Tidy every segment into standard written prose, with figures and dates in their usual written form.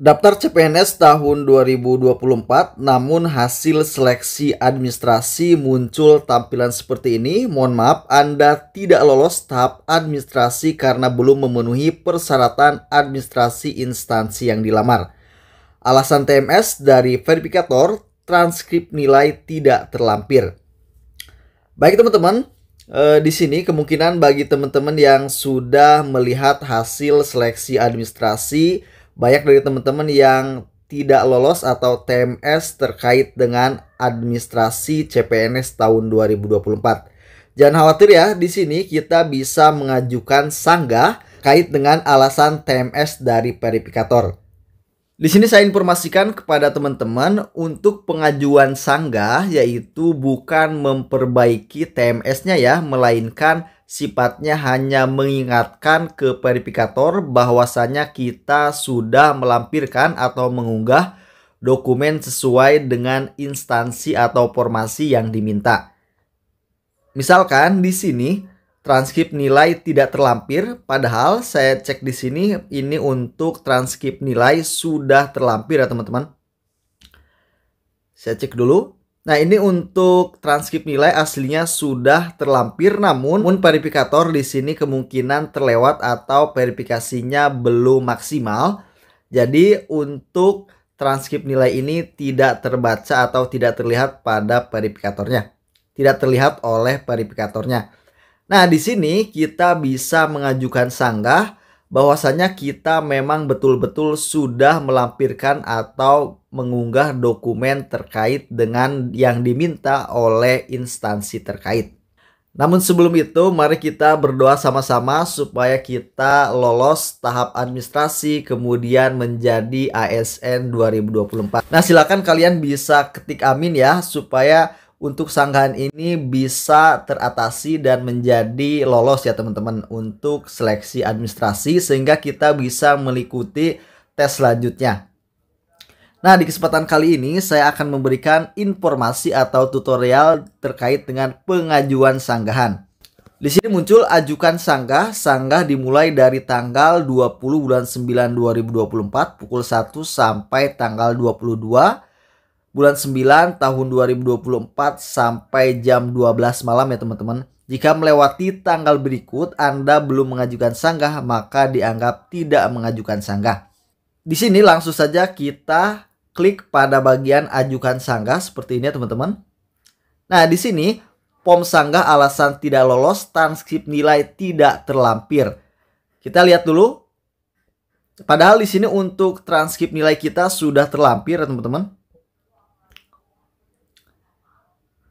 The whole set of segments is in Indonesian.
Daftar CPNS tahun 2024, namun hasil seleksi administrasi muncul tampilan seperti ini. Mohon maaf, Anda tidak lolos tahap administrasi karena belum memenuhi persyaratan administrasi instansi yang dilamar. Alasan TMS dari verifikator, transkrip nilai tidak terlampir. Baik teman-teman, di sini kemungkinan bagi teman-teman yang sudah melihat hasil seleksi administrasi, banyak dari teman-teman yang tidak lolos atau TMS terkait dengan administrasi CPNS tahun 2024. Jangan khawatir ya, di sini kita bisa mengajukan sanggah kait dengan alasan TMS dari verifikator. Di sini saya informasikan kepada teman-teman untuk pengajuan sanggah yaitu bukan memperbaiki TMS-nya ya, melainkan sifatnya hanya mengingatkan ke verifikator bahwasanya kita sudah melampirkan atau mengunggah dokumen sesuai dengan instansi atau formasi yang diminta. Misalkan di sini transkrip nilai tidak terlampir, padahal saya cek di sini ini untuk transkrip nilai sudah terlampir ya teman-teman. Saya cek dulu. Nah, ini untuk transkrip nilai aslinya sudah terlampir, namun verifikator di sini kemungkinan terlewat atau verifikasinya belum maksimal. Jadi untuk transkrip nilai ini tidak terbaca atau tidak terlihat pada verifikatornya. Tidak terlihat oleh verifikatornya. Nah, di sini kita bisa mengajukan sanggah bahwasanya kita memang betul-betul sudah melampirkan atau mengunggah dokumen terkait dengan yang diminta oleh instansi terkait. Namun sebelum itu, mari kita berdoa sama-sama supaya kita lolos tahap administrasi kemudian menjadi ASN 2024. Nah, silakan kalian bisa ketik amin ya supaya untuk sanggahan ini bisa teratasi dan menjadi lolos ya teman-teman untuk seleksi administrasi sehingga kita bisa mengikuti tes selanjutnya. Nah, di kesempatan kali ini saya akan memberikan informasi atau tutorial terkait dengan pengajuan sanggahan. Di sini muncul ajukan sanggah. Sanggah dimulai dari tanggal 20 bulan 9 2024 pukul 1 sampai tanggal 22 bulan 9 tahun 2024 sampai jam 12 malam ya teman-teman. Jika melewati tanggal berikut Anda belum mengajukan sanggah, maka dianggap tidak mengajukan sanggah. Di sini langsung saja kita klik pada bagian ajukan sanggah seperti ini ya teman-teman. Nah, di sini form sanggah alasan tidak lolos, transkrip nilai tidak terlampir. Kita lihat dulu. Padahal di sini untuk transkrip nilai kita sudah terlampir ya teman-teman.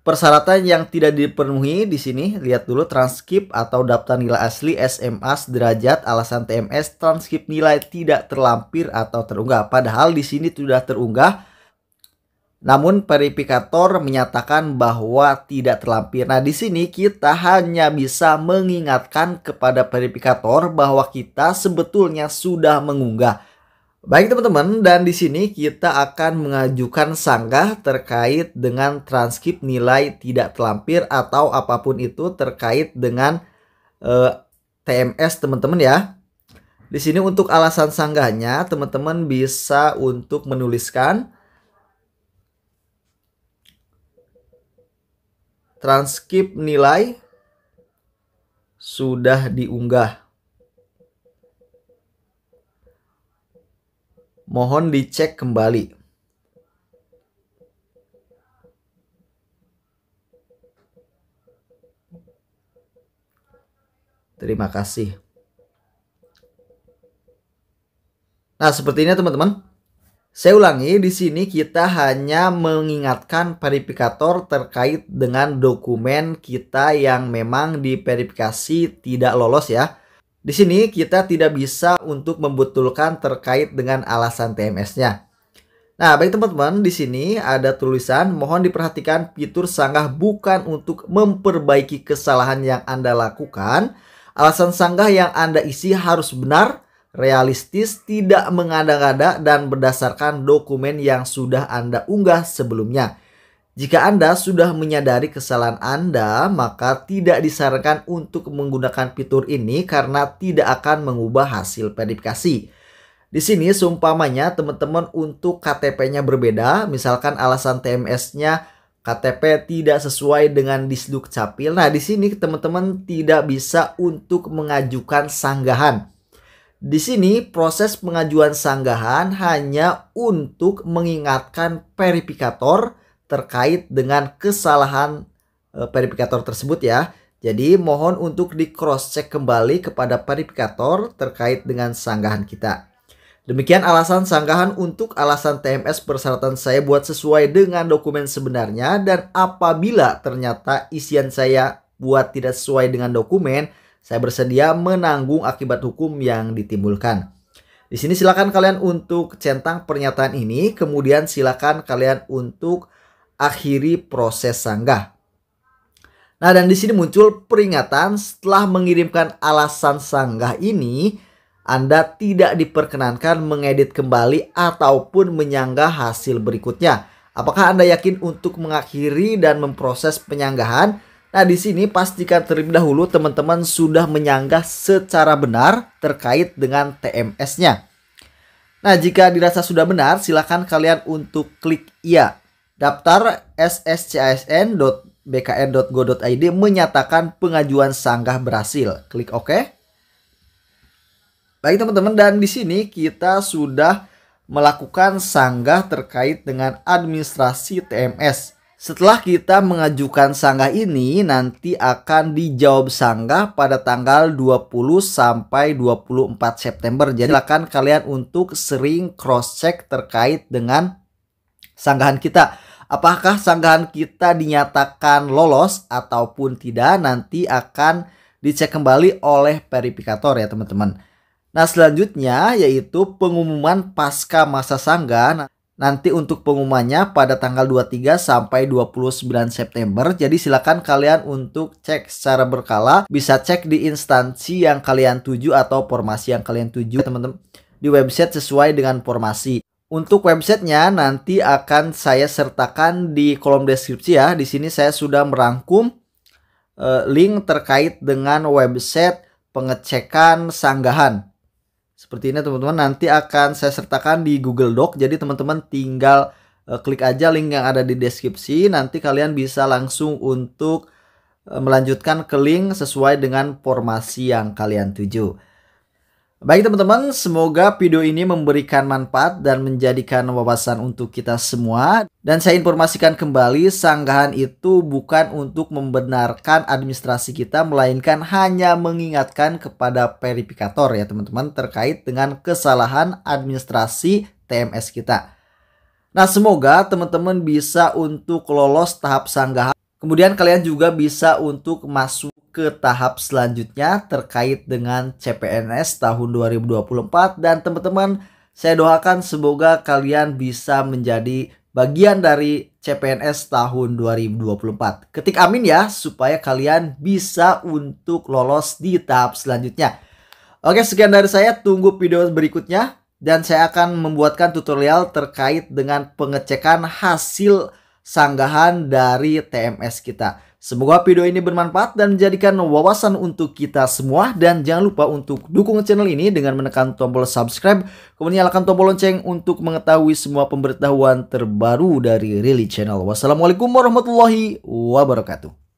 Persyaratan yang tidak dipenuhi di sini, lihat dulu transkrip atau daftar nilai asli SMA sederajat alasan TMS transkrip nilai tidak terlampir atau terunggah. Padahal di sini sudah terunggah, namun verifikator menyatakan bahwa tidak terlampir. Nah, di sini kita hanya bisa mengingatkan kepada verifikator bahwa kita sebetulnya sudah mengunggah. Baik teman-teman, dan di sini kita akan mengajukan sanggah terkait dengan transkrip nilai tidak terlampir atau apapun itu terkait dengan TMS teman-teman ya. Di sini untuk alasan sanggahnya teman-teman bisa untuk menuliskan transkrip nilai sudah diunggah. Mohon dicek kembali. Terima kasih. Nah, seperti ini teman-teman. Saya ulangi, di sini kita hanya mengingatkan verifikator terkait dengan dokumen kita yang memang diverifikasi tidak lolos ya. Di sini kita tidak bisa untuk membetulkan terkait dengan alasan TMS-nya. Nah, baik teman-teman, di sini ada tulisan mohon diperhatikan fitur sanggah bukan untuk memperbaiki kesalahan yang Anda lakukan. Alasan sanggah yang Anda isi harus benar, realistis, tidak mengada-ngada dan berdasarkan dokumen yang sudah Anda unggah sebelumnya. Jika Anda sudah menyadari kesalahan Anda, maka tidak disarankan untuk menggunakan fitur ini karena tidak akan mengubah hasil verifikasi. Di sini seumpamanya teman-teman untuk KTP-nya berbeda, misalkan alasan TMS-nya KTP tidak sesuai dengan Disduk Capil. Nah, di sini teman-teman tidak bisa untuk mengajukan sanggahan. Di sini proses pengajuan sanggahan hanya untuk mengingatkan verifikator terkait dengan kesalahan verifikator tersebut ya. Jadi mohon untuk di cross check kembali kepada verifikator terkait dengan sanggahan kita. Demikian alasan sanggahan untuk alasan TMS persyaratan saya buat sesuai dengan dokumen sebenarnya, dan apabila ternyata isian saya buat tidak sesuai dengan dokumen, saya bersedia menanggung akibat hukum yang ditimbulkan. Di sini silakan kalian untuk centang pernyataan ini, kemudian silakan kalian untuk akhiri proses sanggah. Nah, dan di sini muncul peringatan setelah mengirimkan alasan sanggah ini, Anda tidak diperkenankan mengedit kembali ataupun menyanggah hasil berikutnya. Apakah Anda yakin untuk mengakhiri dan memproses penyanggahan? Nah, di sini pastikan terlebih dahulu teman-teman sudah menyanggah secara benar terkait dengan TMS-nya. Nah, jika dirasa sudah benar, silakan kalian untuk klik iya. Daftar sscsn.bkn.go.id menyatakan pengajuan sanggah berhasil. Klik OK. Baik teman-teman, dan di sini kita sudah melakukan sanggah terkait dengan administrasi TMS. Setelah kita mengajukan sanggah ini, nanti akan dijawab sanggah pada tanggal 20 sampai 24 September. Jadi silakan kalian untuk sering cross check terkait dengan sanggahan kita. Apakah sanggahan kita dinyatakan lolos ataupun tidak, nanti akan dicek kembali oleh verifikator ya teman-teman. Nah, selanjutnya yaitu pengumuman pasca masa sanggah. Nanti untuk pengumumannya pada tanggal 23 sampai 29 September. Jadi silakan kalian untuk cek secara berkala. Bisa cek di instansi yang kalian tuju atau formasi yang kalian tuju teman-teman, di website sesuai dengan formasi. Untuk websitenya nanti akan saya sertakan di kolom deskripsi ya. Di sini saya sudah merangkum link terkait dengan website pengecekan sanggahan. Seperti ini teman-teman, nanti akan saya sertakan di Google Doc. Jadi teman-teman tinggal klik aja link yang ada di deskripsi. Nanti kalian bisa langsung untuk melanjutkan ke link sesuai dengan formasi yang kalian tuju. Baik teman-teman, semoga video ini memberikan manfaat dan menjadikan wawasan untuk kita semua. Dan saya informasikan kembali, sanggahan itu bukan untuk membenarkan administrasi kita, melainkan hanya mengingatkan kepada verifikator ya teman-teman terkait dengan kesalahan administrasi TMS kita. Nah, semoga teman-teman bisa untuk lolos tahap sanggahan. Kemudian kalian juga bisa untuk masuk ke tahap selanjutnya terkait dengan CPNS tahun 2024. Dan teman-teman, saya doakan semoga kalian bisa menjadi bagian dari CPNS tahun 2024. Ketik amin ya, supaya kalian bisa untuk lolos di tahap selanjutnya. Oke, sekian dari saya, tunggu video berikutnya. Dan saya akan membuatkan tutorial terkait dengan pengecekan hasil sanggahan dari TMS kita. Semoga video ini bermanfaat dan menjadikan wawasan untuk kita semua. Dan jangan lupa untuk dukung channel ini dengan menekan tombol subscribe, kemudian nyalakan tombol lonceng untuk mengetahui semua pemberitahuan terbaru dari Rilly Channel. Wassalamualaikum warahmatullahi wabarakatuh.